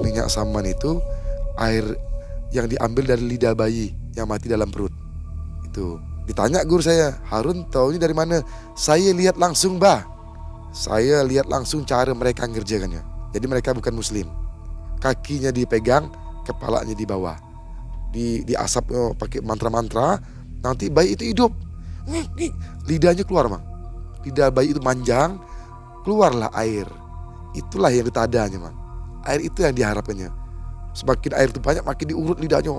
minyak saman itu air yang diambil dari lidah bayi yang mati dalam perut. Itu ditanya guru saya, Harun tahu ini dari mana? Saya lihat langsung bah. Saya lihat langsung cara mereka ngerjakannya. Jadi mereka bukan muslim. Kakinya dipegang, kepalanya di bawah. Diasap pakai mantra-mantra, nanti bayi itu hidup. Lidahnya keluar, Mang. Lidah bayi itu manjang, keluarlah air. Itulah yang ditadanya, Mang. Air itu yang diharapkannya. Semakin air itu banyak, makin diurut lidahnya.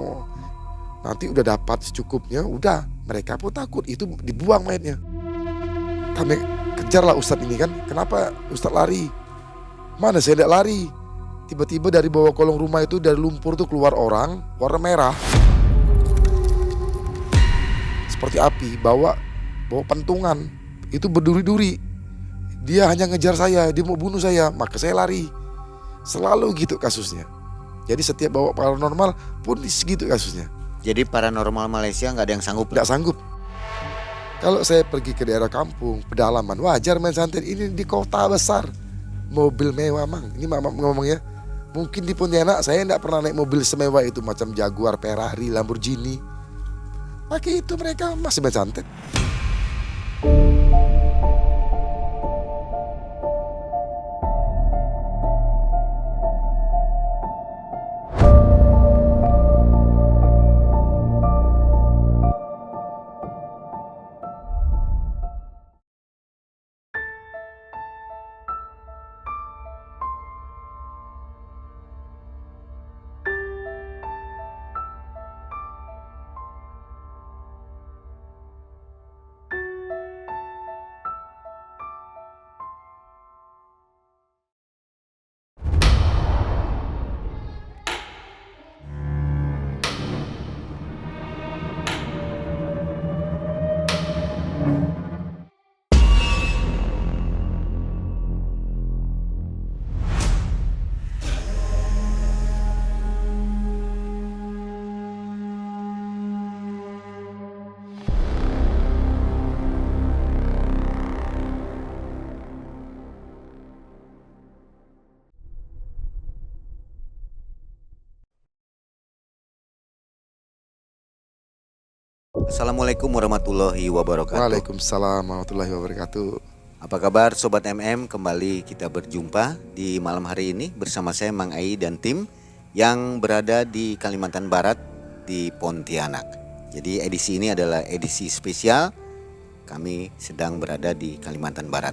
Nanti udah dapat secukupnya, udah mereka pun takut, itu dibuang mayatnya. Kami kejarlah Ustadz ini kan, kenapa Ustadz lari? Mana saya tidak lari. Tiba-tiba dari bawah kolong rumah itu, dari lumpur tuh keluar orang warna merah. Seperti api, bawa pentungan. Itu berduri-duri. Dia hanya ngejar saya, dia mau bunuh saya, maka saya lari. Selalu gitu kasusnya. Jadi setiap bawa paranormal pun segitu kasusnya. Jadi paranormal Malaysia nggak ada yang sanggup? Nggak sanggup. Kalau saya pergi ke daerah kampung, pedalaman, wajar main santet. Ini di kota besar, mobil mewah, Mang. Ini mama ngomongnya. Mungkin di Pontianak saya nggak pernah naik mobil semewah itu, macam Jaguar, Ferrari, Lamborghini. Pakai itu mereka masih main santet. Assalamualaikum warahmatullahi wabarakatuh. Waalaikumsalam warahmatullahi wabarakatuh. Apa kabar Sobat MM? Kembali kita berjumpa di malam hari ini bersama saya Mang Ai dan tim yang berada di Kalimantan Barat di Pontianak. Jadi edisi ini adalah edisi spesial. Kami sedang berada di Kalimantan Barat.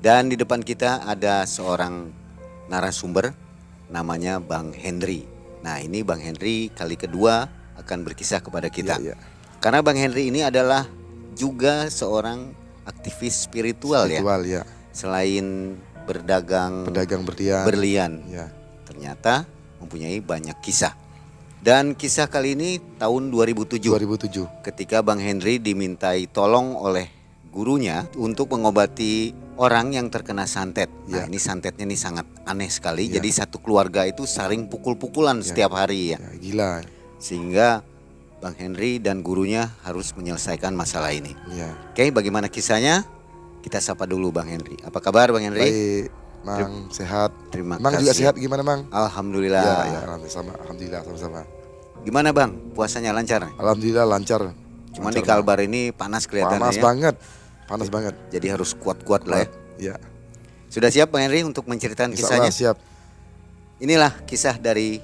Dan di depan kita ada seorang narasumber namanya Bang Henry. Nah, ini Bang Henry kali kedua akan berkisah kepada kita. Iya. Karena Bang Henry ini adalah juga seorang aktivis spiritual ya. Selain pedagang berlian, ya. Ternyata mempunyai banyak kisah. Dan kisah kali ini tahun 2007. Ketika Bang Henry dimintai tolong oleh gurunya untuk mengobati orang yang terkena santet. Nah, ini santetnya ini sangat aneh sekali. Jadi satu keluarga itu saling pukul-pukulan setiap hari ya. Gila. Sehingga Bang Henry dan gurunya harus menyelesaikan masalah ini. Oke, bagaimana kisahnya? Kita sapa dulu Bang Henry. Apa kabar Bang Henry? Baik, Mang, sehat. Terima Mang kasih. juga sehat gimana, Mang? Alhamdulillah. Alhamdulillah sama-sama. Gimana Bang? Puasanya lancar? Alhamdulillah lancar. Cuman di Kalbar ini panas kelihatannya Panas banget. Jadi harus kuat-kuat lah ya. Iya. Sudah siap Bang Henry untuk menceritakan kisahnya? Siap. Inilah kisah dari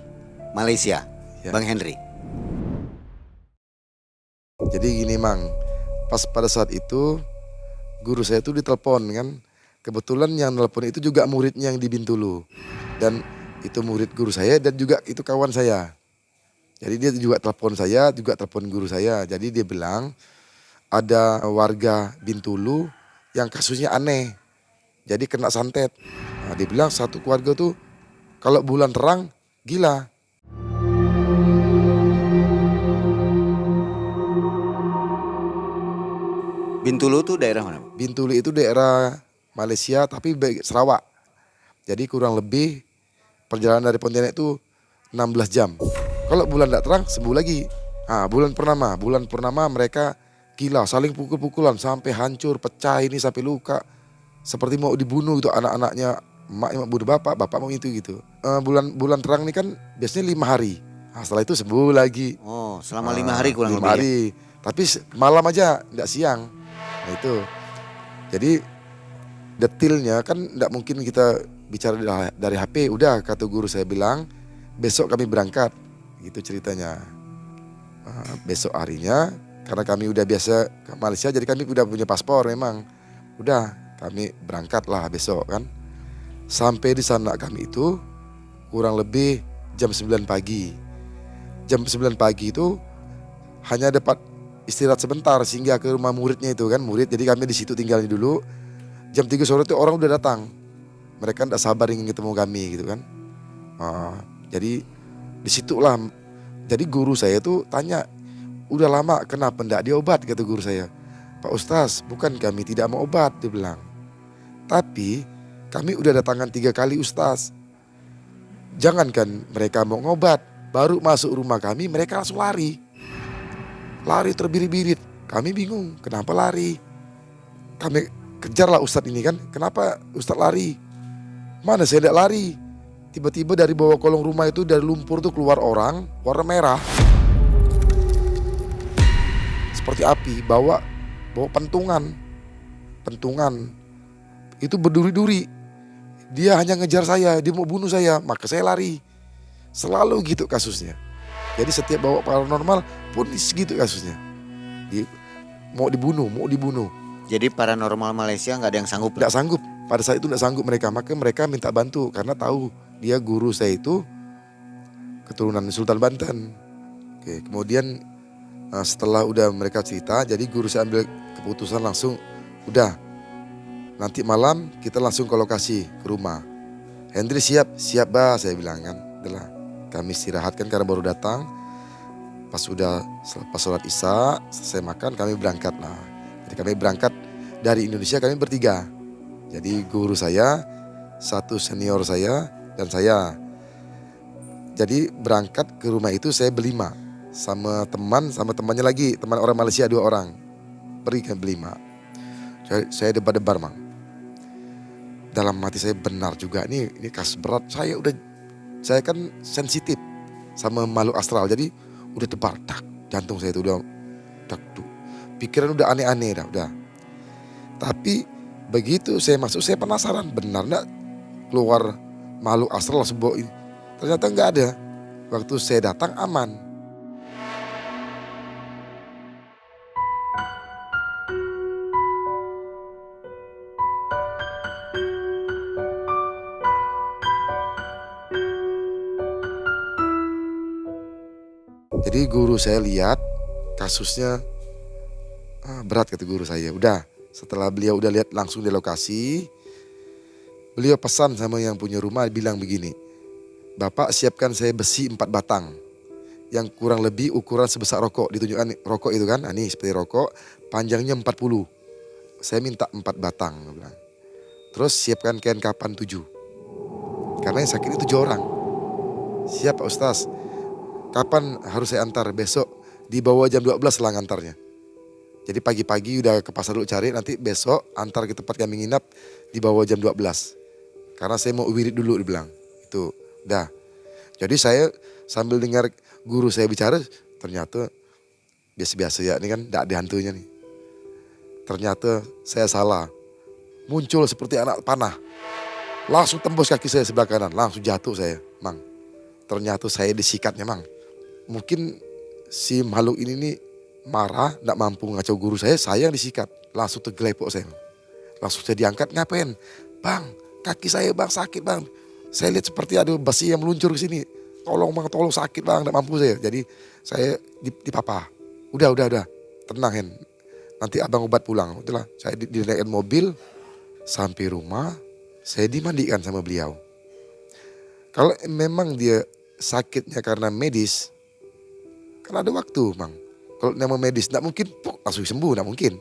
Malaysia, Bang Henry. Jadi gini, Mang, pas pada saat itu guru saya itu ditelepon kan. Kebetulan yang telepon itu juga muridnya yang di Bintulu. Dan itu murid guru saya dan juga itu kawan saya. Jadi dia juga telepon saya, juga telepon guru saya. Jadi dia bilang ada warga Bintulu yang kasusnya aneh. Jadi kena santet. Nah, dia bilang satu keluarga tuh kalau bulan terang gila. Bintulu itu daerah mana? Bintulu itu daerah Malaysia tapi Sarawak. Jadi kurang lebih perjalanan dari Pontianak itu 16 jam. Kalau bulan tidak terang sembuh lagi. Nah, bulan purnama mereka gila, saling pukul-pukulan sampai hancur, pecah ini sampai luka. Seperti mau dibunuh itu anak-anaknya. emak bunuh bapak, bapak mau itu gitu. Bulan terang ini kan biasanya 5 hari. Nah, setelah itu sembuh lagi. Oh, selama 5 hari kurang 5 lebih ya. hari. Tapi malam aja, enggak siang. Nah itu. Jadi detailnya kan enggak mungkin kita bicara dari HP. Udah kata guru saya bilang, besok kami berangkat. Gitu ceritanya. Besok harinya karena kami udah biasa ke Malaysia, jadi kami udah punya paspor memang. Udah kami berangkat lah besok kan. Sampai di sana kami itu kurang lebih jam 9 pagi. Jam 9 pagi itu hanya dapat istirahat sebentar sehingga ke rumah muridnya itu kan, murid. Jadi kami di situ tinggalnya dulu. Jam 3 sore itu orang udah datang. Mereka tidak sabar ingin ketemu kami gitu kan. Jadi disitulah. Jadi guru saya tuh tanya, udah lama kenapa ndak diobat, kata guru saya. Pak Ustaz, bukan kami tidak mau obat, dia bilang. Tapi kami udah datangan 3 kali Ustaz. Jangankan mereka mau ngobat, baru masuk rumah kami mereka langsung lari. Lari terbirit-birit. Kami bingung, kenapa lari? Kami kejarlah Ustaz ini kan, kenapa Ustaz lari? Mana saya tidak lari. Tiba-tiba dari bawah kolong rumah itu, dari lumpur tuh keluar orang warna merah. Seperti api, bawa pentungan. Pentungan. Itu berduri-duri. Dia hanya ngejar saya, dia mau bunuh saya, maka saya lari. Selalu gitu kasusnya. Jadi setiap bawa paranormal pun segitu kasusnya. Mau dibunuh. Jadi paranormal Malaysia nggak ada yang sanggup. Tidak sanggup, pada saat itu tidak sanggup mereka. Maka mereka minta bantu karena tahu dia guru saya itu keturunan Sultan Banten. Oke, kemudian setelah udah mereka cerita, jadi guru saya ambil keputusan langsung, udah nanti malam kita langsung ke lokasi, ke rumah. Hendri siap bah, saya bilang kan. Itulah kami istirahat kan karena baru datang. Pas sholat isya, selesai makan kami berangkat lah. Jadi kami berangkat dari Indonesia, kami bertiga. Jadi guru saya, satu senior saya, dan saya. Jadi berangkat ke rumah itu saya berlima. Sama temannya lagi, teman orang Malaysia 2 orang. Pergi ke berlima. Saya debar-debar mang. Dalam hati saya benar juga, ini kasus berat. Saya kan sensitif sama makhluk astral. Jadi udah debar, jantung saya itu udah pikiran udah aneh-aneh udah. Tapi begitu saya masuk, saya penasaran benar enggak keluar makhluk astral sebuah ini. Ternyata enggak ada. Waktu saya datang aman. Jadi guru saya lihat kasusnya berat, kata guru saya. Udah, setelah beliau udah lihat langsung di lokasi, beliau pesan sama yang punya rumah, bilang begini, Bapak siapkan saya besi 4 batang yang kurang lebih ukuran sebesar rokok. Ditunjukkan rokok itu kan, ini seperti rokok, panjangnya 40. Saya minta 4 batang, bilang. Terus siapkan kain kapan 7. Karena yang sakit itu 7 orang. Siap Pak Ustaz. Kapan harus saya antar? Besok di bawah jam 12 lah ngantarnya. Jadi pagi-pagi udah ke pasar dulu cari, nanti besok antar ke tempat kami nginap di bawah jam 12. Karena saya mau wirid dulu, dibilang. Itu, udah. Jadi saya sambil dengar guru saya bicara, ternyata biasa-biasa ya, ini kan tidak ada hantunya nih. Ternyata saya salah. Muncul seperti anak panah. Langsung tembus kaki saya sebelah kanan, langsung jatuh saya, mang. Ternyata saya disikatnya, mang. Mungkin si makhluk ini nih marah, tidak mampu ngacau guru saya yang disikat. Langsung tergelepok saya. Langsung saya diangkat, ngapain? Bang, kaki saya bang sakit bang. Saya lihat seperti ada besi yang meluncur ke sini. Tolong bang, tolong sakit bang, tidak mampu saya. Jadi saya dipapa. Udah. Tenang Hen. Nanti abang obat pulang. Itulah, saya dinaikin mobil. Sampai rumah, saya dimandikan sama beliau. Kalau memang dia sakitnya karena medis, kan ada waktu, Mang. Kalau nama medis, tidak mungkin langsung sembuh, tidak mungkin.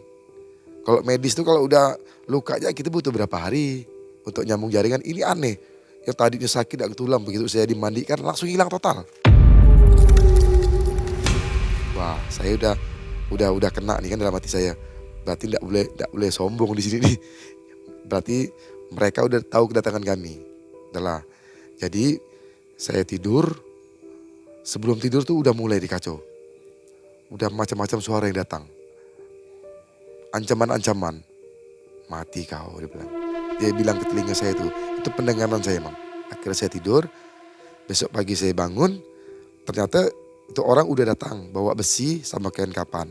Kalau medis itu kalau udah luka aja kita butuh berapa hari untuk nyambung jaringan. Ini aneh. Yang tadinya sakit tidak tulang, begitu saya dimandikan langsung hilang total. Wah, saya udah kena nih kan dalam hati saya. Berarti tidak boleh sombong di sini nih. Berarti Mereka udah tahu kedatangan kami. Udahlah. Jadi saya tidur, sebelum tidur tuh udah mulai dikacau. Udah macam-macam suara yang datang. Ancaman-ancaman. Mati kau, dia bilang. Dia bilang ke telinga saya itu pendengaran saya, Mang. Akhirnya saya tidur, besok pagi saya bangun, ternyata itu orang udah datang bawa besi sama kain kapan.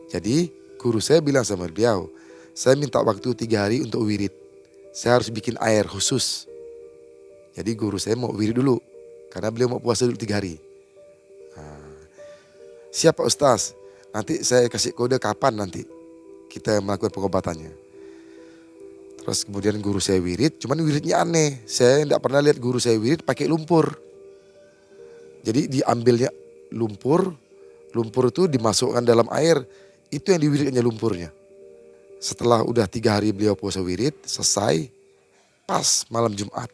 Jadi guru saya bilang sama beliau, saya minta waktu 3 hari untuk wirid. Saya harus bikin air khusus. Jadi guru saya mau wirid dulu, karena beliau mau puasa dulu 3 hari. Siap Pak Ustaz, nanti saya kasih kode kapan nanti kita melakukan pengobatannya. Terus kemudian guru saya wirid, cuman wiridnya aneh. Saya tidak pernah lihat guru saya wirid pakai lumpur. Jadi diambilnya lumpur itu dimasukkan dalam air, itu yang diwiridkannya lumpurnya. Setelah udah 3 hari beliau puasa wirid, selesai, pas malam Jumat.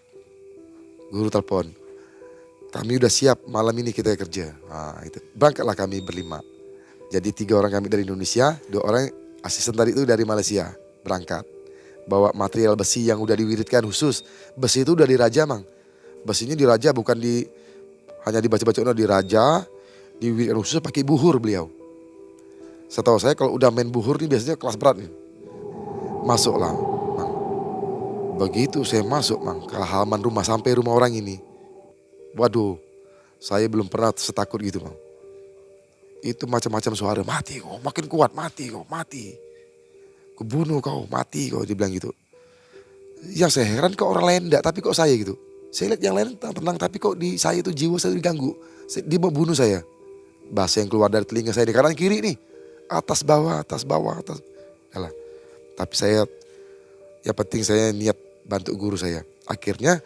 Guru telepon, kami udah siap malam ini kita kerja. Nah, itu. Berangkatlah kami berlima. Jadi 3 orang kami dari Indonesia, 2 orang asisten tadi itu dari Malaysia berangkat. Bawa material besi yang udah diwiridkan khusus. Besi itu udah diraja, Mang. Besinya diraja bukan hanya dibaca-baca, diraja, diwiridkan khusus pakai buhur beliau. Setahu saya kalau udah main buhur nih biasanya kelas berat nih. Masuklah, Mang. Begitu saya masuk, Mang, ke halaman rumah sampai rumah orang ini. Waduh, saya belum pernah setakut gitu, Mang. Itu macam-macam suara, mati kau, makin kuat, mati kau, mati. Kebunuh kau, mati kau, dia bilang gitu. Yang saya heran kok orang lain enggak, tapi kok saya gitu. Saya lihat yang lain tenang, tapi kok di saya itu jiwa saya diganggu. Dia mau bunuh saya. Bahasa yang keluar dari telinga saya di kanan kiri nih. Atas bawah, atas bawah, atas. Yalah. Tapi saya, yang penting saya niat bantu guru saya. Akhirnya,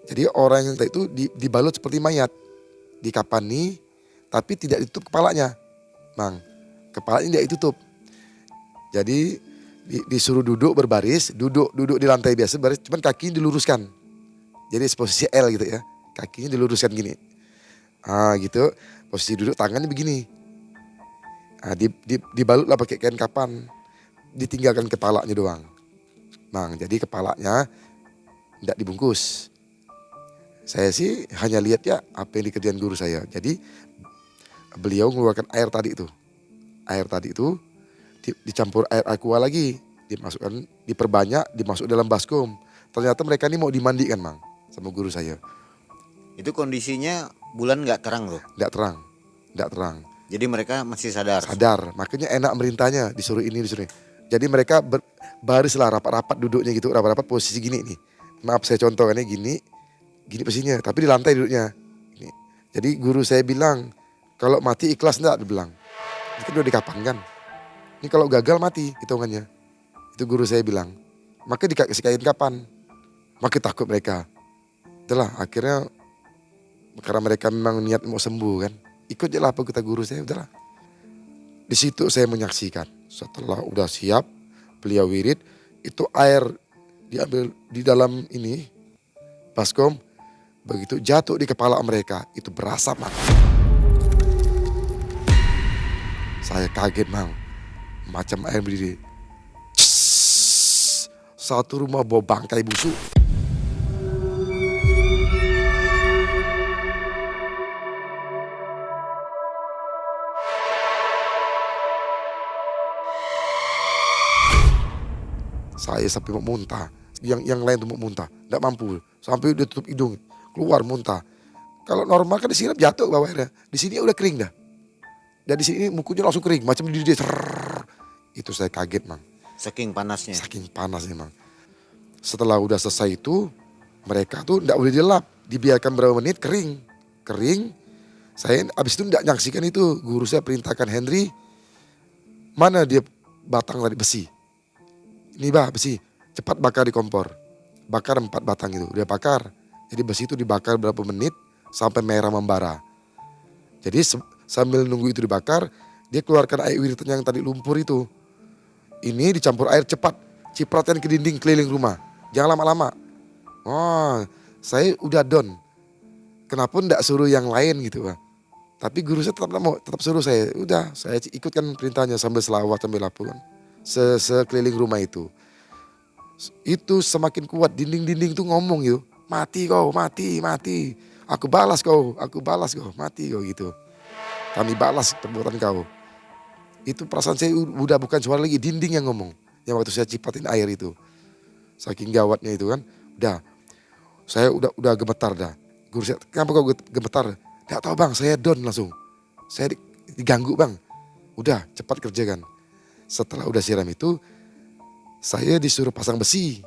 jadi orang yang itu dibalut seperti mayat. Dikapani, tapi tidak ditutup kepalanya. Mang, kepalanya tidak ditutup. Jadi disuruh duduk berbaris, duduk di lantai biasa baris, cuman kakinya diluruskan. Jadi posisi L gitu ya, kakinya diluruskan gini. Gitu, posisi duduk tangannya begini. Dibalutlah pakai kain kapan, ditinggalkan kepalanya doang. Mang, jadi kepalanya tidak dibungkus. Saya sih hanya lihat ya apa yang dikerjain guru saya. Jadi beliau mengeluarkan air tadi itu. Air tadi itu dicampur air aqua lagi, dimasukkan, diperbanyak, dimasuk dalam baskom. Ternyata mereka ini mau dimandikan, Mang, sama guru saya. Itu kondisinya bulan nggak terang loh? Nggak terang. Jadi mereka masih sadar? Sadar, makanya enak merintahnya, disuruh ini, disuruh ini. Jadi mereka barislah rapat-rapat duduknya gitu, rapat-rapat posisi gini nih. Maaf saya contohkannya gini posisinya, tapi di lantai duduknya. Ini. Jadi guru saya bilang, kalau mati ikhlas enggak, dia bilang. Ini kan udah dikapankan. Ini kalau gagal mati hitungannya. Itu guru saya bilang. Maka dikasih kain kapan. Makin takut mereka. Itulah akhirnya karena mereka memang niat mau sembuh kan. Ikut aja lah apa kata guru saya, udahlah. Di situ saya menyaksikan. Setelah udah siap beliau wirid, itu air diambil di dalam ini baskom. Begitu jatuh di kepala mereka, itu berasap, Mang. Saya kaget, Mang. Macam air berdiri. Satu rumah bau bangkai busuk. Saya sampai mau muntah. Yang lain tuh mau muntah, enggak mampu. Sampai udah tutup hidung, keluar muntah. Kalau normal kan disiram jatuh ke bawah airnya. Di sini udah kering dah. Dan di sini mukunya langsung kering, macam dididih. Itu saya kaget, Mang. Saking panasnya? Saking panasnya, Mang. Setelah udah selesai itu, mereka tuh enggak boleh dilap. Dibiarkan berapa menit kering. Saya abis itu enggak nyaksikan itu. Guru saya perintahkan, Henry, mana dia batang tadi besi. Ini besi, cepat bakar di kompor. Bakar 4 batang itu, dia bakar. Jadi besi itu dibakar berapa menit sampai merah membara. Jadi sambil nunggu itu dibakar, dia keluarkan air wiritan yang tadi lumpur itu. Ini dicampur air cepat, cipratan ke dinding keliling rumah. Jangan lama-lama. Oh, saya udah down. Kenapa enggak suruh yang lain gitu, Pak? Tapi guru saya tetap suruh saya. Udah, saya ikutkan perintahnya sambil selawat, sambil laporan. Sekeliling rumah itu. Itu semakin kuat, dinding-dinding tuh ngomong gitu. Mati kau, mati, mati. Aku balas kau, mati kau gitu. Kami balas perbuatan kau. Itu perasaan saya udah bukan suara lagi, dinding yang ngomong. Yang waktu saya cipatin air itu. Saking gawatnya itu kan. Udah, saya udah gemetar dah. Guru saya, kenapa kau gemetar? Nggak tahu bang, saya down langsung. Saya diganggu bang. Udah, cepat kerjakan. Setelah udah siram itu, saya disuruh pasang besi.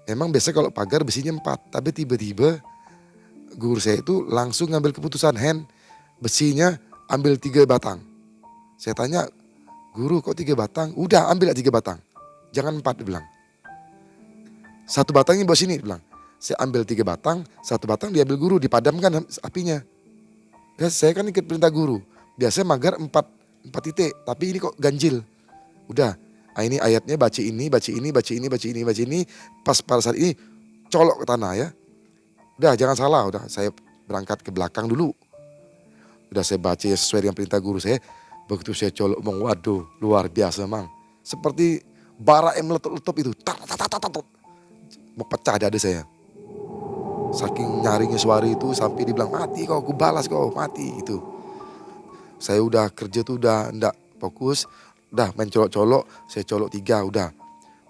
Memang biasa kalau pagar besinya 4, tapi tiba-tiba guru saya itu langsung ngambil keputusan, besinya ambil 3 batang. Saya tanya, guru kok 3 batang? Udah ambil 3 batang, jangan 4 dia bilang. 1 batangnya bawa sini dia bilang. Saya ambil 3 batang, 1 batang diambil guru, dipadamkan apinya. Ya, saya kan ikut perintah guru. Biasanya magar 4 titik, tapi ini kok ganjil. Udah, ini ayatnya baca ini, baca ini, baca ini, baca ini, baca ini. Pas pada saat ini colok ke tanah ya. Udah jangan salah, udah saya berangkat ke belakang dulu. Udah saya baca sesuai dengan perintah guru saya. Begitu saya colok, waduh luar biasa mang. Seperti bara yang meletup-letup itu. Mau pecah dada saya. Saking nyaringnya suara itu sampai dibilang mati kau, aku balas kau, mati itu. Saya udah kerja tuh udah enggak fokus. Udah main colok-colok, saya colok 3 udah.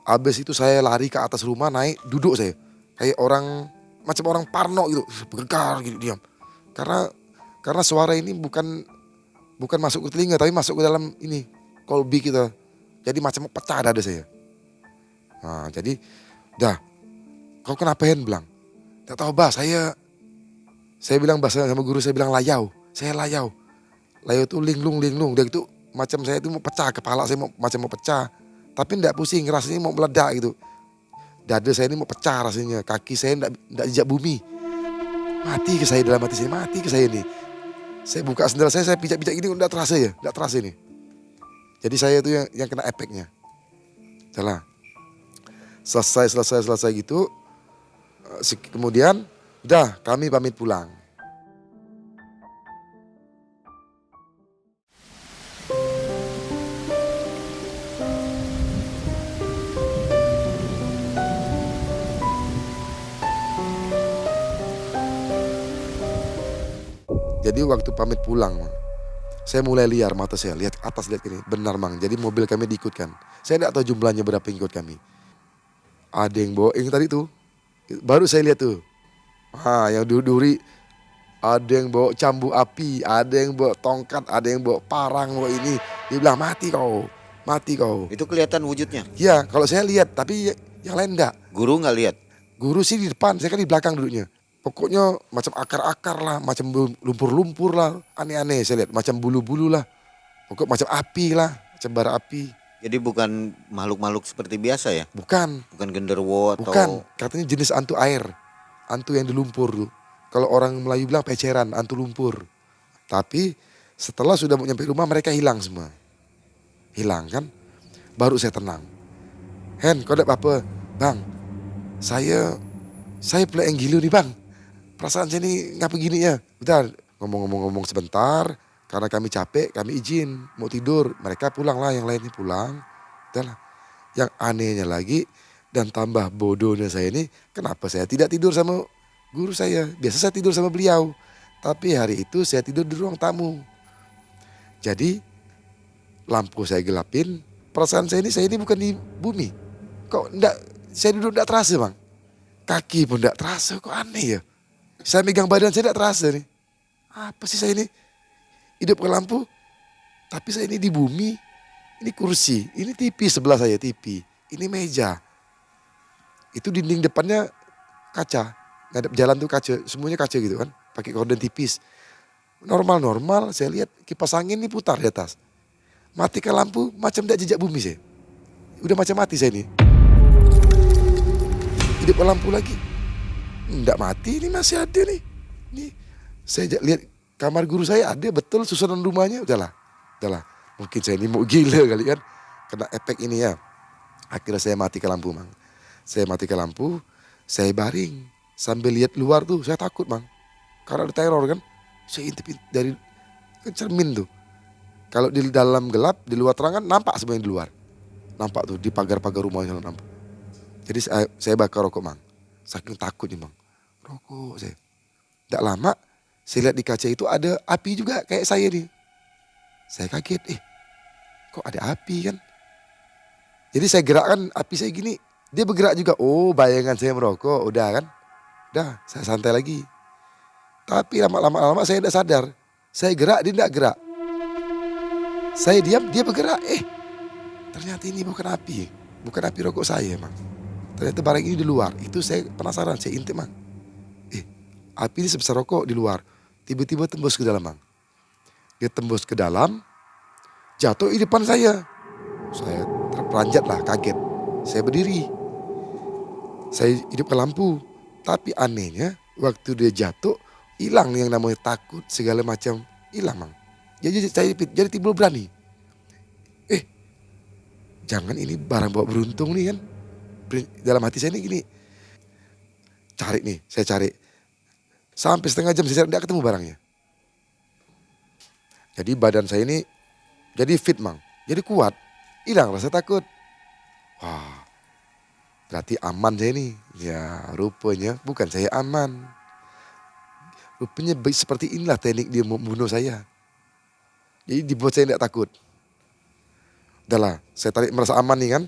Abis itu saya lari ke atas rumah, naik duduk saya. Kayak orang, macam orang parno gitu, bergegar gitu diam. Karena suara ini bukan masuk ke telinga, tapi masuk ke dalam ini, kolbi kita. Jadi macam pecah dada saya. Nah jadi, dah, kau kenapa bilang? Tak tahu bah, saya bilang bahasa sama guru, saya bilang layau. Saya layau. Layau itu linglung. Dia gitu, macam saya itu mau pecah, kepala saya mau pecah. Tapi enggak pusing, rasanya mau meledak gitu. Dada saya ini mau pecah rasanya, kaki saya enggak jejak bumi. Mati ke saya dalam hati saya, mati ke saya ini. Saya buka sendal saya pijak-pijak gini enggak terasa ya, enggak terasa ini. Jadi saya itu yang kena efeknya. Salah. Selesai gitu. Kemudian udah kami pamit pulang. Jadi waktu pamit pulang, saya mulai liar mata saya, lihat atas, lihat gini. Benar mang, jadi mobil kami diikutkan. Saya tidak tahu jumlahnya berapa yang ikut kami. Ada yang bawa yang tadi tuh, baru saya lihat tuh. Yang duri, ada yang bawa cambu api, ada yang bawa tongkat, ada yang bawa parang, bawa ini. Dia bilang mati kau. Itu kelihatan wujudnya? Iya, kalau saya lihat, tapi yang lain enggak. Guru nggak lihat? Guru sih di depan, saya kan di belakang duduknya. Pokoknya macam akar-akar lah, macam lumpur-lumpur lah, aneh-aneh saya lihat, macam bulu-bulu lah. Pokoknya macam api lah, macam bara api. Jadi bukan makhluk-makhluk seperti biasa ya? Bukan. Bukan genderuwo atau? Bukan, katanya jenis hantu air. Hantu yang di lumpur tuh. Kalau orang Melayu bilang peceran, hantu lumpur. Tapi setelah sudah mau nyampe rumah mereka hilang semua. Hilang kan? Baru saya tenang. Kau ada apa? Bang, saya pula yang gilu nih bang. Perasaan saya ini ngapa gini ya? Udah ngomong-ngomong sebentar. Karena kami capek, kami izin mau tidur. Mereka pulang lah, yang lainnya pulang. Udah lah. Yang anehnya lagi dan tambah bodohnya saya ini, kenapa saya tidak tidur sama guru saya? Biasa saya tidur sama beliau. Tapi hari itu saya tidur di ruang tamu. Jadi lampu saya gelapin. Perasaan saya ini bukan di bumi. Kok enggak, saya duduk enggak terasa bang. Kaki pun enggak terasa, kok aneh ya. Saya megang badan saya enggak terasa nih. Apa sih saya ini? Hidup ke lampu. Tapi saya ini di bumi. Ini kursi, ini TV sebelah saya, TV. Ini meja. Itu dinding depannya kaca. Ngadep jalan tuh kaca, semuanya kaca gitu kan. Pakai gorden tipis. Normal, saya lihat kipas angin ini putar di atas. Matikan lampu, macam enggak jejak bumi saya. Udah macam mati saya ini. Hidup ke lampu lagi. Enggak mati, ini masih ada nih. Nih, saya lihat kamar guru saya ada betul susunan rumahnya. Udahlah. Mungkin saya ini mau gila kali kan. Kena efek ini ya. Akhirnya saya matikan lampu mang. Saya matikan lampu, saya baring. Sambil lihat luar tuh, saya takut mang. Karena ada teror kan. Saya intip dari cermin tuh. Kalau di dalam gelap, di luar terang kan nampak semua yang di luar. Nampak tuh di pagar-pagar rumahnya nampak. Jadi saya bakar rokok mang. Saking takutnya mang. Rokok saya. Tidak lama saya lihat di kaca itu ada api juga kayak saya nih. Saya kaget, kok ada api kan. Jadi saya gerakkan api saya gini. Dia bergerak juga. Oh bayangan saya merokok. Udah kan. Udah saya santai lagi. Tapi lama-lama saya tidak sadar. Saya gerak dia tidak gerak. Saya diam dia bergerak. Ternyata ini bukan api. Bukan api rokok saya emang. Ternyata barang ini di luar. Itu saya penasaran. Saya intip mang. Api ini sebesar rokok di luar. Tiba-tiba tembus ke dalam mang. Dia tembus ke dalam. Jatuh di depan saya. Saya terperanjat lah kaget. Saya berdiri. Saya hidupkan lampu. Tapi anehnya waktu dia jatuh. Hilang yang namanya takut segala macam. Hilang mang. Jadi timbul berani. Jangan ini barang bawa beruntung nih kan. Dalam hati saya ini gini. Cari nih, saya cari. Sampai setengah jam saya tidak ketemu barangnya. Jadi badan saya ini jadi fit mang. Jadi kuat. Hilang rasa takut. Wah, berarti aman saya ini. Ya rupanya bukan saya aman. Rupanya seperti inilah teknik dia membunuh saya. Jadi dibuat saya tidak takut. Udahlah, saya tarik merasa aman nih kan.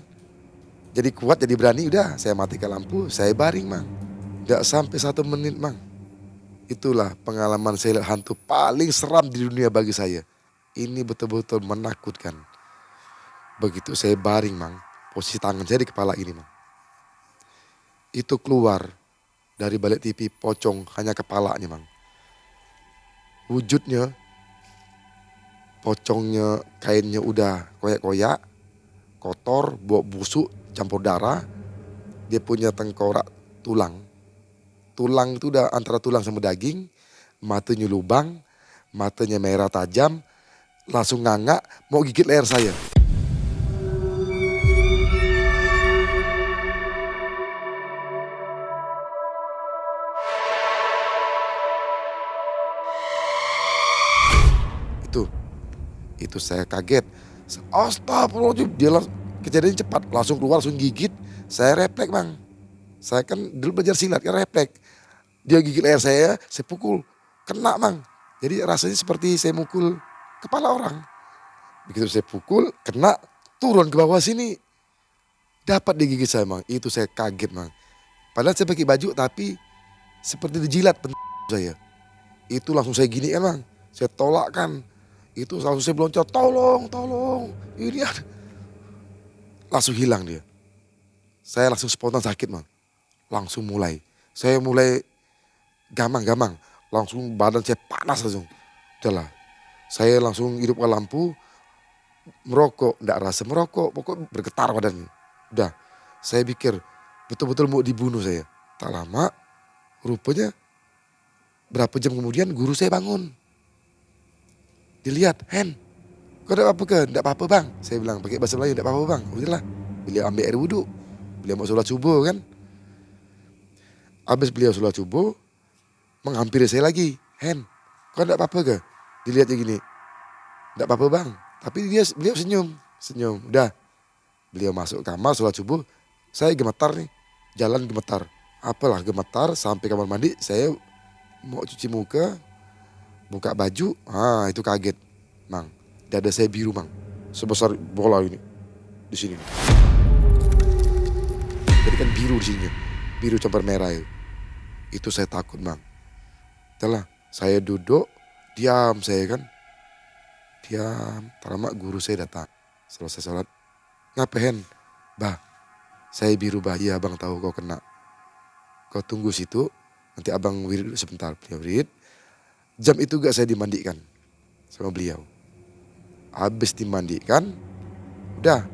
Jadi kuat, jadi berani, udah saya matikan lampu, saya baring mang. Tidak sampai 1 menit mang. Itulah pengalaman saya lihat hantu paling seram di dunia bagi saya. Ini betul-betul menakutkan. Begitu saya baring mang, posisi tangan saya di kepala ini mang. Itu keluar dari balik TV pocong hanya kepalanya mang. Wujudnya, pocongnya kainnya udah koyak-koyak, kotor, bau busuk, campur darah. Dia punya tengkorak tulang. Tulang itu udah antara tulang sama daging. Matanya lubang, matanya merah tajam. Langsung nganga, mau gigit leher saya. Itu saya kaget. Astagfirullahaladzim, dia kejadian cepat, langsung keluar, langsung gigit. Saya refleks bang. Saya kan dulu belajar silat, kan refleks. Dia gigit leher saya pukul, kena bang. Jadi rasanya seperti saya mukul kepala orang. Begitu saya pukul, kena, turun ke bawah sini. Dapat digigit saya bang, itu saya kaget bang. Padahal saya pakai baju tapi seperti dijilat saya. Itu langsung saya gini bang, saya tolakkan. Itu langsung saya beloncat, tolong, ini ada. Langsung hilang dia. Saya langsung spontan sakit bang. Langsung mulai. Saya mulai gamang. Langsung badan saya panas langsung. Udahlah. Saya langsung hidupkan lampu. Merokok, enggak rasa merokok. Pokoknya bergetar badannya. Udah. Saya pikir betul-betul mau dibunuh saya. Tak lama, rupanya berapa jam kemudian guru saya bangun. Dilihat, Hen, kau enggak apa-apa ke? Enggak apa-apa bang. Saya bilang pakai bahasa Melayu, enggak apa-apa bang. Udahlah, beliau ambil air wudhu. Beliau mau sholat subuh kan. Habis beliau sholat subuh, menghampiri saya lagi. Hen, kau enggak apa-apa ke? Dilihatnya gini, enggak apa-apa bang. Tapi beliau senyum. Udah, beliau masuk kamar sholat subuh. Saya gemetar nih, jalan gemetar. Apalah gemetar sampai kamar mandi. Saya mau cuci muka, buka baju, itu kaget, mang. Dada saya biru, mang, sebesar bola ini, di sini. Jadi kan biru di sini, biru campur merah itu. Itu saya takut, mang. Setelah saya duduk, diam saya kan, diam. Lama guru saya datang, selesai sholat, ngapain, bah? Saya biru bah, iya abang tahu kau kena. Kau tunggu situ, nanti abang wirid sebentar, beliau wirid. Jam itu gak saya dimandikan sama beliau. Habis dimandikan, udah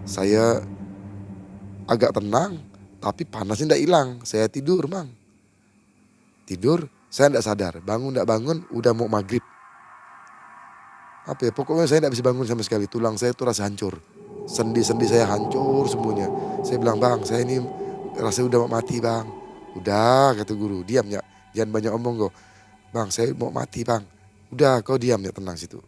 saya agak tenang, tapi panasnya tidak hilang. Saya tidur mang. Tidur, saya tidak sadar. Bangun tidak bangun, udah mau maghrib. Apa ya, pokoknya saya tidak bisa bangun sama sekali. Tulang saya tuh rasa hancur. Sendi-sendi saya hancur semuanya. Saya bilang, bang saya ini rasa udah mau mati bang. Udah kata guru, diam ya, jangan banyak omong kok. Bang saya mau mati bang. Udah kau diam ya, tenang situ.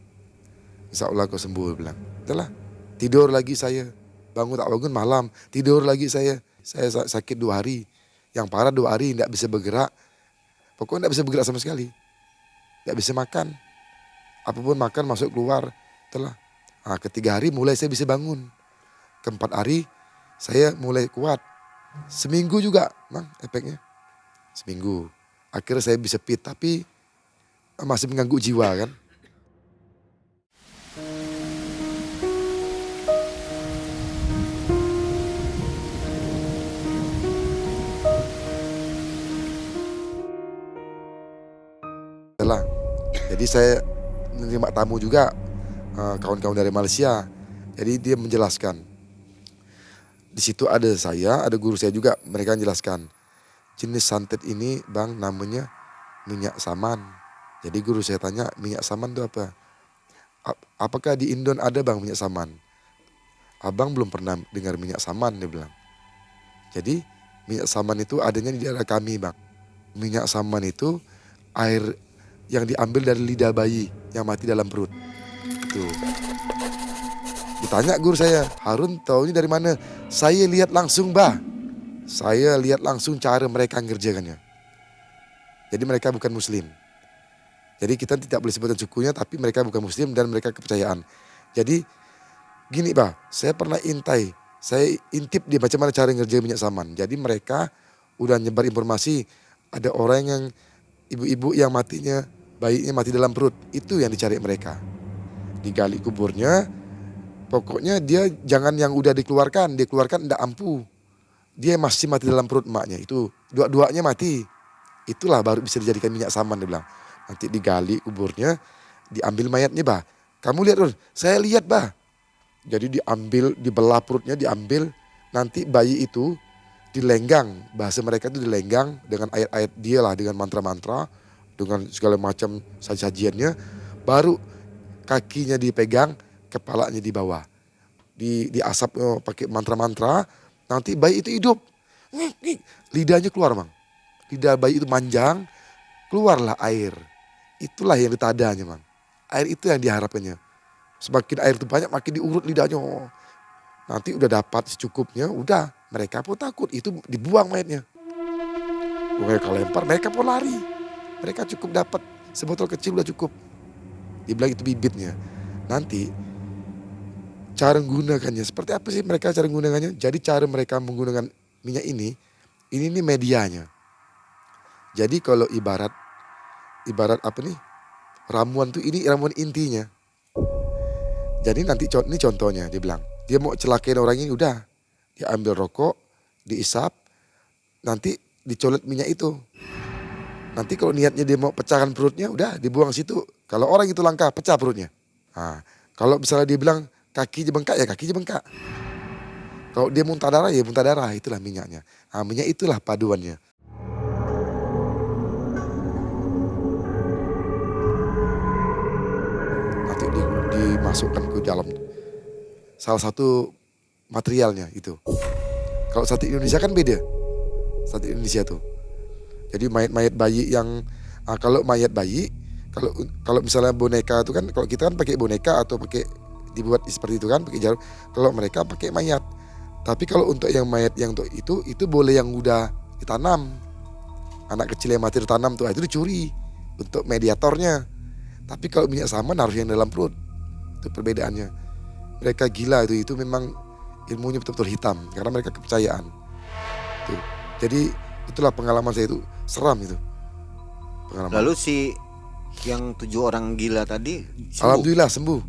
Insya Allah kau sembuh bilang. Itulah, tidur lagi saya. Bangun tak bangun malam, tidur lagi saya. Saya sakit 2 hari. Yang parah 2 hari tidak bisa bergerak. Pokoknya tidak bisa bergerak sama sekali. Tidak bisa makan. Apapun makan masuk keluar. Itulah. Nah, ketiga hari mulai saya bisa bangun. Keempat hari saya mulai kuat. Seminggu juga Bang efeknya. Seminggu. Akhirnya saya bisa fit tapi masih mengganggu jiwa kan. Setelah. Jadi saya menerima tamu juga kawan-kawan dari Malaysia. Jadi dia menjelaskan. Di situ ada saya, ada guru saya juga. Mereka menjelaskan. Jenis santet ini Bang namanya minyak saman. Jadi guru saya tanya minyak saman itu apa? Apakah di Indon ada Bang minyak saman? Abang belum pernah dengar minyak saman dia bilang. Jadi minyak saman itu adanya di daerah kami Bang. Minyak saman itu air yang diambil dari lidah bayi yang mati dalam perut. Itu. Ditanya guru saya, Harun tahu ini dari mana? Saya lihat langsung Bah. Saya lihat langsung cara mereka ngerjakannya. Jadi mereka bukan muslim. Jadi kita tidak boleh sebutkan sukunya tapi mereka bukan muslim dan mereka kepercayaan. Jadi gini Bah, saya pernah saya intip di macam mana cara ngerjain minyak saman. Jadi mereka udah nyebar informasi ada orang yang ibu-ibu yang matinya, bayinya mati dalam perut. Itu yang dicari mereka. Digali kuburnya, pokoknya dia jangan yang udah dikeluarkan enggak ampuh. Dia masih mati dalam perut emaknya, itu dua-duanya mati. Itulah baru bisa dijadikan minyak saman dia bilang. Nanti digali kuburnya, diambil mayatnya Bah. Kamu lihat saya lihat Bah. Jadi diambil, dibelah perutnya diambil, nanti bayi itu dilenggang, bahasa mereka itu dilenggang dengan ayat-ayat dia lah, dengan mantra-mantra, dengan segala macam sajiannya, baru kakinya dipegang, kepalanya di bawah. Diasap pakai mantra-mantra, nanti bayi itu hidup. Lidahnya keluar Bang. Lidah bayi itu manjang, keluarlah air. Itulah yang ditadanya Bang. Air itu yang diharapkannya. Semakin air itu banyak makin diurut lidahnya. Nanti udah dapat secukupnya, udah mereka pun takut, itu dibuang mayatnya. Mereka lempar, mereka pun lari. Mereka cukup dapat sebotol kecil udah cukup. Dibilang itu bibitnya. Nanti cara menggunakannya, seperti apa sih mereka cara menggunakannya? Jadi cara mereka menggunakan minyak ini nih medianya. Jadi kalau ibarat apa nih? Ramuan tuh ini ramuan intinya. Jadi nanti ini contohnya dia bilang, dia mau celakain orang ini udah, dia ambil rokok, diisap, nanti dicolet minyak itu. Nanti kalau niatnya dia mau pecahkan perutnya udah dibuang situ. Kalau orang itu langka pecah perutnya. Nah, kalau misalnya dia bilang kakinya bengkak ya kakinya bengkak. Kalau dia muntah darah ya muntah darah, itulah minyaknya. Nah, minyak itulah paduannya. Nanti dimasukkan ke dalam salah satu materialnya itu. Kalau santet Indonesia kan beda. Santet Indonesia tuh. Jadi mayat-mayat bayi yang kalau mayat bayi, kalau misalnya boneka itu kan, kalau kita kan pakai boneka atau pakai dibuat seperti itu kan, pakai jarum. Kalau mereka pakai mayat. Tapi kalau untuk yang mayat yang untuk itu boleh yang udah ditanam. Anak kecil yang mati ditanam tuh, itu dicuri untuk mediatornya. Tapi kalau minyak saman harus yang dalam perut. Itu perbedaannya. Mereka gila itu memang ilmunya betul-betul hitam karena mereka kepercayaan. Tuh. Jadi itulah pengalaman saya itu, seram itu. Pengalaman. Lalu si yang 7 orang gila tadi sembuh? Alhamdulillah sembuh.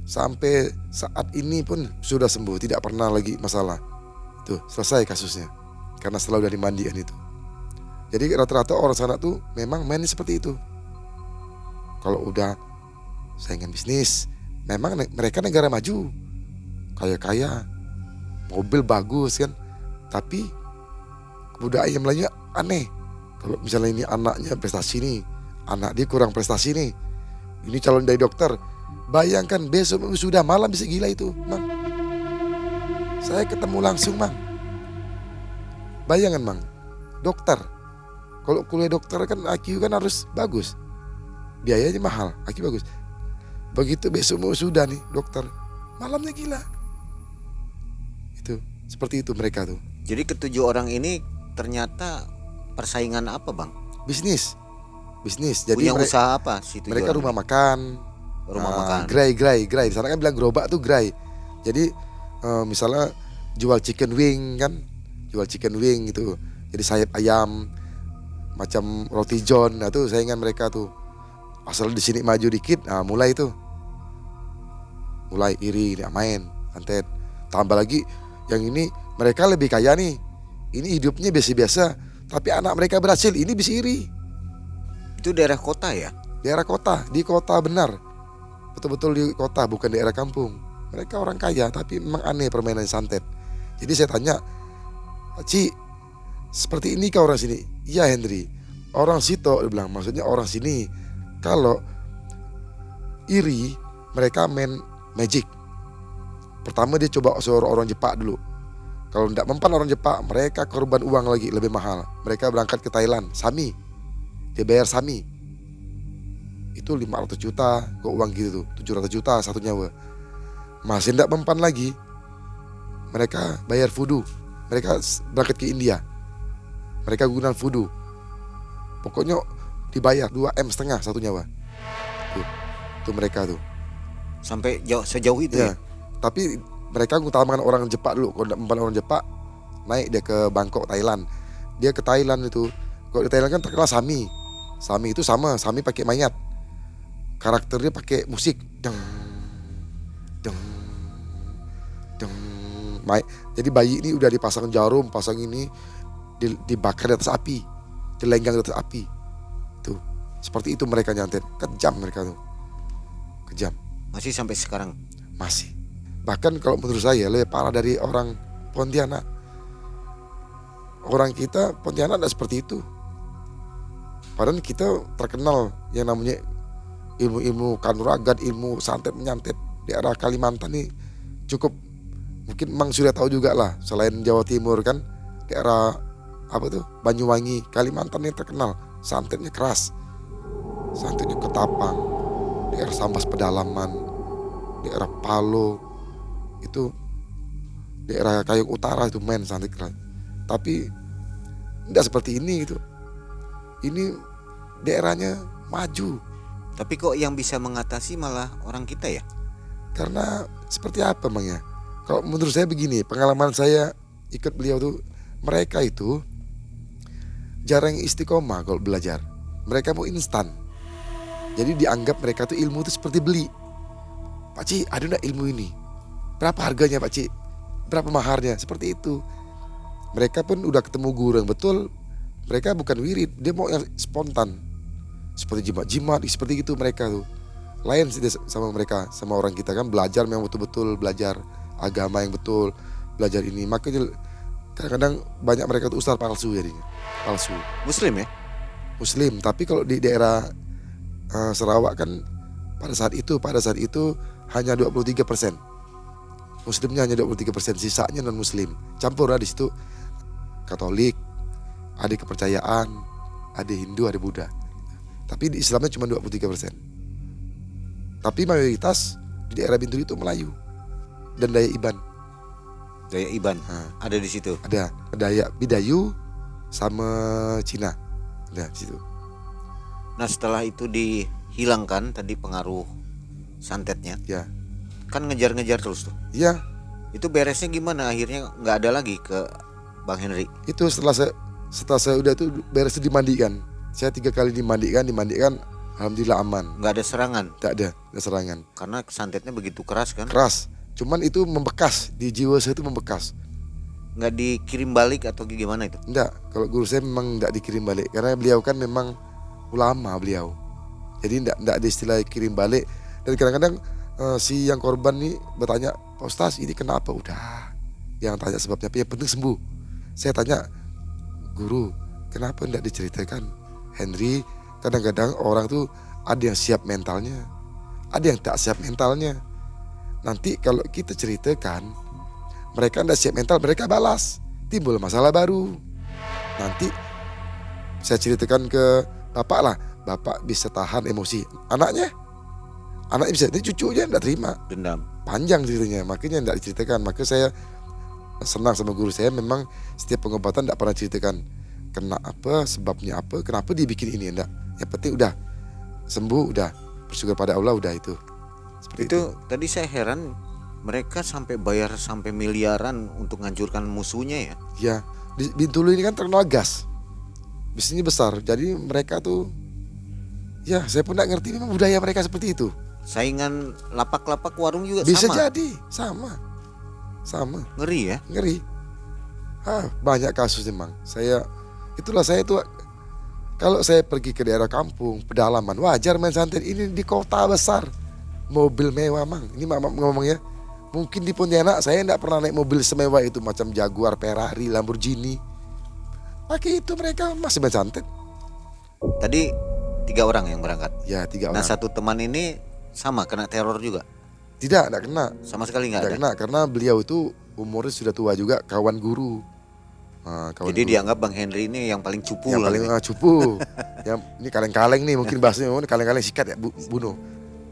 Sampai saat ini pun sudah sembuh, tidak pernah lagi masalah. Tuh, selesai kasusnya. Karena setelah udah dimandikan itu. Jadi rata-rata orang sana tuh memang main seperti itu. Kalau udah saingan bisnis, memang mereka negara maju. Kaya-kaya, mobil bagus kan. Tapi kebudayaan Melayu aneh. Kalau misalnya ini anaknya prestasi nih, anak dia kurang prestasi nih, ini calon dari dokter, bayangkan besok sudah malam bisa gila itu Mang. Saya ketemu langsung Mang. Bayangan Mang, dokter, kalau kuliah dokter kan IQ kan harus bagus, biayanya mahal, IQ bagus. Begitu besok sudah nih dokter, malamnya gila. Itu seperti itu mereka tuh. Jadi ketujuh orang ini ternyata persaingan apa bang? Bisnis. Jadi Punya usaha apa si tujuh mereka orang rumah ini? makan, Rumah makan. gerai. Di sana kan bilang gerobak tuh gerai. Jadi misalnya jual chicken wing kan, jual chicken wing gitu. Jadi sayap ayam, macam roti john, nah tuh saingan mereka tuh. Asal di sini maju dikit, nah mulai iri, dia main, santet. Tambah lagi yang ini mereka lebih kaya nih. Ini hidupnya biasa-biasa, tapi anak mereka berhasil, ini bisa iri. Itu daerah kota ya? Daerah kota, di kota benar. Betul-betul di kota, bukan daerah kampung. Mereka orang kaya, tapi memang aneh permainan santet. Jadi saya tanya, Ci, seperti ini kah orang sini? Iya Henry, orang Sito, dia bilang, maksudnya orang sini. Kalau iri, mereka main magic. Pertama dia coba suruh orang Jepang dulu. Kalau tidak mempan orang Jepang, mereka korban uang lagi lebih mahal. Mereka berangkat ke Thailand, Sami. Dia bayar Sami. Itu 500 juta kok uang gitu tuh, 700 juta satu nyawa. Masih tidak mempan lagi, mereka bayar voodoo. Mereka berangkat ke India, mereka gunakan voodoo. Pokoknya dibayar 2,5 M satu nyawa. Tuh mereka tuh. Sampai sejauh itu ya? Tapi mereka ngutamakan orang Jepang dulu. Kalau tidak mempan orang Jepang, naik dia ke Bangkok, Thailand. Dia ke Thailand itu. Kalau di Thailand kan terkenal Sami. Sami itu sama, Sami pakai mayat. Karakternya pakai musik. Deng, deng, deng. Jadi bayi ini udah dipasang jarum, pasang ini, dibakar di atas api, dilenggang di atas api. Tuh, seperti itu mereka nyantet. Kejam mereka tuh, kejam. Masih sampai sekarang? Masih. Bahkan kalau menurut saya lebih parah dari orang Pontianak. Orang kita Pontianak tidak seperti itu. Padahal kita terkenal yang namanya ilmu-ilmu kanuragan, ilmu santet menyantet di daerah Kalimantan nih cukup, mungkin Mang sudah tahu juga lah, selain Jawa Timur kan daerah apa tuh Banyuwangi, Kalimantan yang terkenal santetnya keras, santetnya Ketapang, daerah Sambas Pedalaman, daerah Palo itu, daerah Kayong Utara itu main santet keras. Tapi tidak seperti ini gitu. Ini daerahnya maju. Tapi kok yang bisa mengatasi malah orang kita ya? Karena seperti apa Bang ya? Kalau menurut saya begini, pengalaman saya ikut beliau tuh, mereka itu jarang istiqomah kalau belajar. Mereka mau instan. Jadi dianggap mereka tuh ilmu itu seperti beli. Pak Ci, ada enggak ilmu ini? Berapa harganya Pak Ci? Berapa maharnya? Seperti itu. Mereka pun udah ketemu guru yang betul. Mereka bukan wirid, dia mau yang spontan. Seperti jimat-jimat, seperti itu mereka tuh. Lain sih sama mereka, sama orang kita kan belajar memang betul-betul belajar agama yang betul, belajar ini. Makanya kadang-kadang banyak mereka tuh ustaz palsu jadinya. Palsu. Muslim ya? Muslim, tapi kalau di daerah Sarawak kan pada saat itu hanya 23%. Muslimnya hanya 23%, sisanya non muslim. Campur lah di situ. Katolik, ada kepercayaan, ada Hindu, ada Buddha. Tapi di Islamnya cuma 23%. Tapi mayoritas di daerah Bintulu itu Melayu dan Dayak Iban. Dayak Iban ada di situ. Ada Dayak Bidayu sama Cina. Ada di situ. Nah, setelah itu dihilangkan tadi pengaruh santetnya. Ya. Kan ngejar-ngejar terus tuh. Iya. Itu beresnya gimana? Akhirnya nggak ada lagi ke Bang Henry. Itu setelah saya udah itu beres itu dimandikan. Saya 3 kali dimandikan, alhamdulillah aman. Nggak ada serangan? Tidak ada serangan. Karena santetnya begitu keras kan? Keras. Cuman itu membekas di jiwa saya, itu membekas. Nggak dikirim balik atau gimana itu? Enggak, kalau guru saya memang enggak dikirim balik. Karena beliau kan memang ulama beliau. Jadi enggak ada istilah kirim balik. Dan kadang-kadang si yang korban nih bertanya, Pak Ustaz ini kenapa? Udah, yang tanya sebabnya apa, yang penting sembuh. Saya tanya, guru kenapa enggak diceritakan? Henry, kadang-kadang orang tuh ada yang siap mentalnya, ada yang tak siap mentalnya. Nanti kalau kita ceritakan, mereka enggak siap mental, mereka balas, timbul masalah baru. Nanti saya ceritakan ke bapak lah, bapak bisa tahan emosi. Anaknya bisa, ini cucunya enggak terima. Dendam. Panjang ceritanya, makanya enggak diceritakan. Maka saya senang sama guru saya, memang setiap pengobatan tidak pernah ceritakan kena apa, sebabnya apa, kenapa dia bikin ini, enggak. Yang penting udah sembuh, udah bersyukur pada Allah, udah itu. Seperti itu. Itu tadi saya heran mereka sampai bayar sampai miliaran untuk menghancurkan musuhnya ya. Ya, di Bintulu ini kan terkenal gas, bisnisnya besar. Jadi mereka tuh, ya saya pun tidak ngerti memang budaya mereka seperti itu. Saingan lapak-lapak warung juga Bisa sama. jadi sama Ngeri ya. ngeri. Banyak kasus memang. Saya itu kalau saya pergi ke daerah kampung pedalaman wajar main santet. Ini di kota besar mobil mewah mang. Ini mama ngomongnya, mungkin di Pontianak saya tidak pernah naik mobil semewah itu, macam Jaguar, Ferrari, Lamborghini. Pakai itu mereka masih main santet. Tadi 3 orang yang berangkat. Ya 3 Nah orang. satu teman ini sama kena teror juga. Tidak kena. Sama sekali nggak Tidak ada. kena karena beliau itu umurnya sudah tua juga, kawan guru. Kawan Jadi guru. dianggap Bang Henry ini yang paling cupu Yang lah. paling ini. cupu. Yang ini kaleng-kaleng nih mungkin bahasanya, kaleng-kaleng sikat ya, bunuh.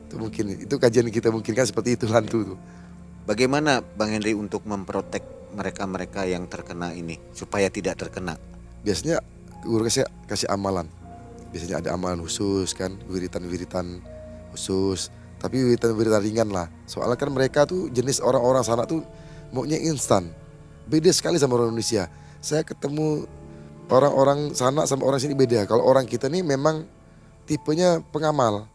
Itu mungkin itu kajian kita mungkin kan seperti itu hantu tuh. Bagaimana Bang Henry untuk memprotek mereka-mereka yang terkena ini supaya tidak terkena? Biasanya guru kasih amalan. Biasanya ada amalan khusus kan, wiritan-wiritan khusus. Tapi wiritan-wiritan ringan lah. Soalnya kan mereka tuh jenis orang-orang sana tuh maunya instan. Beda sekali sama orang Indonesia. Saya ketemu orang-orang sana sama orang sini beda. Kalau orang kita nih memang tipenya pengamal.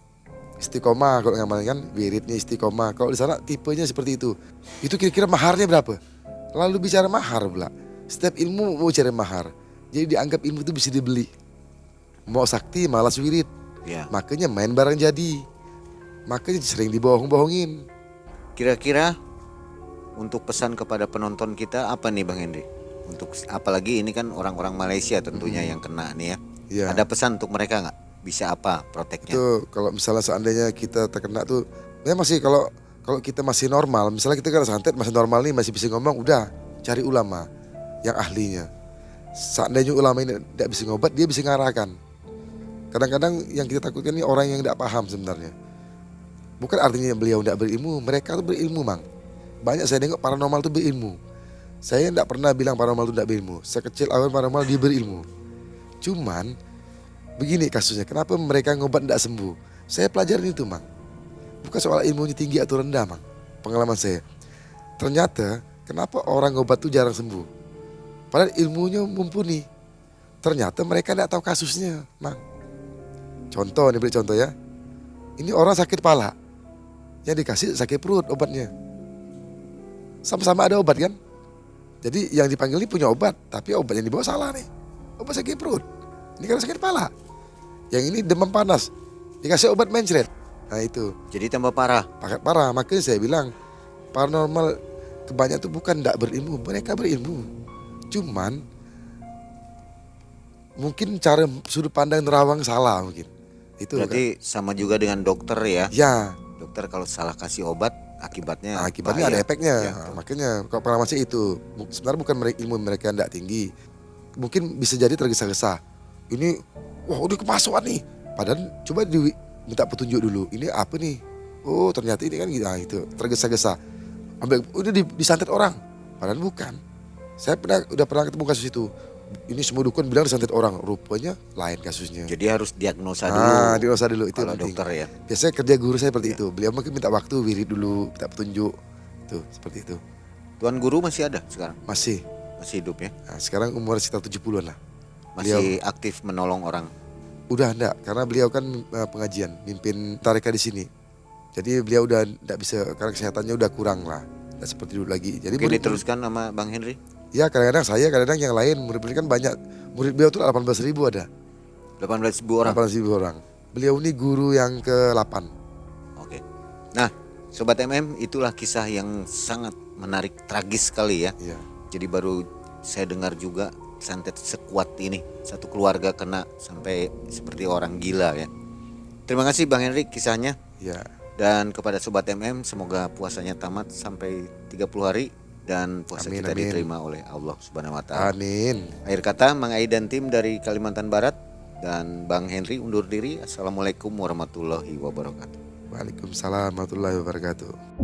Istiqomah kalau ngamal kan, wiridnya istiqomah. Kalau di sana tipenya seperti itu. Itu kira-kira maharnya berapa? Lalu bicara mahar pula. Setiap ilmu mau cari mahar. Jadi dianggap ilmu itu bisa dibeli. Mau sakti malas wirid. Ya. Makanya main barang jadi. Makanya sering dibohong-bohongin. Kira-kira untuk pesan kepada penonton kita apa nih Bang Henry? Untuk apalagi ini kan orang-orang Malaysia tentunya yang kena nih ya. Iya. Ada pesan untuk mereka nggak? Bisa apa proteknya? Itu kalau misalnya seandainya kita terkena tuh, ya masih kalau kita masih normal, misalnya kita kan santet masih normal nih, masih bisa ngomong, udah cari ulama yang ahlinya. Seandainya ulama ini tidak bisa ngobat, dia bisa ngarahkan. Kadang-kadang yang kita takutkan ini orang yang tidak paham sebenarnya. Bukan artinya beliau tidak berilmu, mereka tuh berilmu mang. Banyak saya tengok paranormal tuh berilmu. Saya tidak pernah bilang paranormal itu tidak berilmu. Sekecil awal paranormal dia berilmu. Cuman begini kasusnya, kenapa mereka ngobat tidak sembuh? Saya pelajarin itu mang. Bukan soal ilmunya tinggi atau rendah mang. Pengalaman saya. Ternyata kenapa orang ngobat tuh jarang sembuh? Padahal ilmunya mumpuni. Ternyata mereka tidak tahu kasusnya mang. Contoh, ini beri contoh ya. Ini orang sakit kepala, yang dikasih sakit perut obatnya. Sama-sama ada obat kan? Jadi yang dipanggil ini punya obat, tapi obat yang dibawa salah nih. Obat sakit perut. Ini karena sakit kepala. Yang ini demam panas, dikasih obat mencret. Nah itu, Jadi tambah parah. paket parah. Makanya saya bilang, paranormal kebanyakan itu bukan tidak berilmu, mereka berilmu. Cuman mungkin cara sudut pandang nerawang salah mungkin. Itu Berarti sama juga dengan dokter ya. ya. Dokter kalau salah kasih obat akibatnya Akibatnya ada bahaya. efeknya. Ya, betul. Makanya kalau pengalaman saya itu sebenarnya bukan ilmu mereka tidak tinggi, mungkin bisa jadi tergesa-gesa. Ini wah udah kemasukan nih. Padahal coba minta petunjuk dulu. Ini apa nih? Oh ternyata ini kan gitu. Nah, itu tergesa-gesa. Ambil udah disantet orang. Padahal bukan. Saya udah pernah ketemu kasus itu. Ini semua dukun bilang disantet orang. Rupanya lain kasusnya. Jadi harus diagnosa dulu. Diagnosa dulu itu kalau penting. dokter ya. Biasanya kerja guru saya seperti itu. Beliau mungkin minta waktu, wirid dulu, minta petunjuk. Tuh, seperti itu. Tuan guru masih ada sekarang? Masih. Masih hidup ya? Nah, sekarang umur sekitar 70-an lah. Masih aktif menolong orang. Udah enggak, karena beliau kan pengajian, mimpin tarika di sini. Jadi beliau udah enggak bisa, karena kesehatannya udah kurang lah. Enggak seperti dulu lagi. Jadi Mungkin diteruskan sama Bang Henry? Ya kadang-kadang saya, kadang-kadang yang lain. Murid-murid kan banyak. Murid beliau tuh 18.000 ada. 18.000 orang. 18.000 orang. Beliau ini guru yang ke-8. Oke. Nah, Sobat MM, itulah kisah yang sangat menarik, tragis sekali ya. Iya. Jadi baru saya dengar juga santet sekuat ini. Satu keluarga kena sampai seperti orang gila ya. Terima kasih Bang Henry kisahnya. Iya. Dan kepada Sobat MM, semoga puasanya tamat sampai 30 hari. Dan puasa Amin, kita amin. diterima oleh Allah Subhanahu Wa Ta'ala. Amin. Akhir kata, Mang Ai dan tim dari Kalimantan Barat dan Bang Henry undur diri. Assalamualaikum warahmatullahi wabarakatuh. Waalaikumsalam warahmatullahi wabarakatuh.